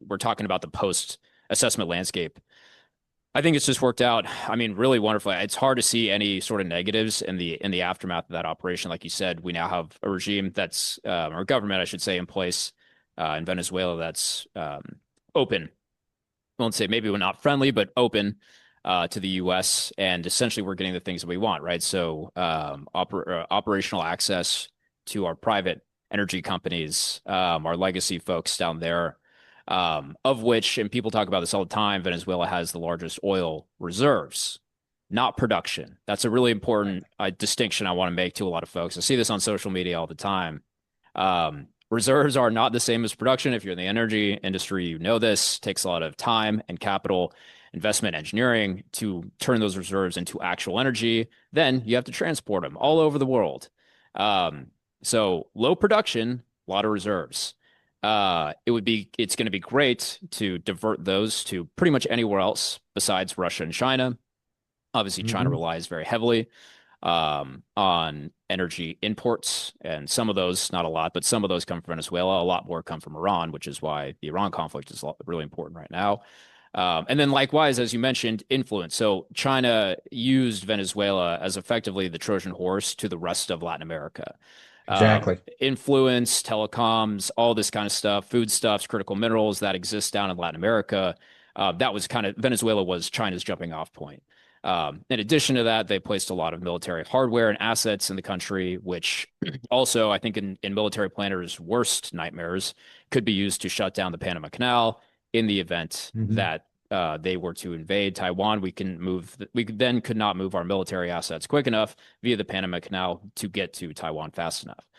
we're talking about the post-assessment landscape. I think it's just worked out, I mean, really wonderfully. It's hard to see any sort of negatives in the aftermath of that operation. Like you said, we now have a regime that's or government, I should say, in place in Venezuela that's open. I won't say maybe we're not friendly, but open to the U.S. And essentially, we're getting the things that we want, right? So, operational access to our private energy companies, our legacy folks down there, of which, and people talk about this all the time, Venezuela has the largest oil reserves, not production. That's a really important distinction I want to make to a lot of folks. I see this on social media all the time. Reserves are not the same as production. If you're in the energy industry, you know this. It takes a lot of time and capital investment engineering to turn those reserves into actual energy. Then you have to transport them all over the world. So low production, a lot of reserves. It's going to be great to divert those to pretty much anywhere else besides Russia and China. Obviously, China Hmm. relies very heavily on energy imports, and some of those, not a lot, but some of those come from Venezuela. A lot more come from Iran, which is why the Iran conflict is really important right now. And then, likewise, as you mentioned, influence. So China used Venezuela as effectively the Trojan horse to the rest of Latin America. Exactly. Influence, telecoms, all this kind of stuff, foodstuffs, critical minerals that exist down in Latin America. That was kind of Venezuela was China's jumping off point. In addition to that, they placed a lot of military hardware and assets in the country, which also, I think, in military planners' worst nightmares, could be used to shut down the Panama Canal in the event Hmm. that they were to invade Taiwan. We then could not move our military assets quick enough via the Panama Canal to get to Taiwan fast enough.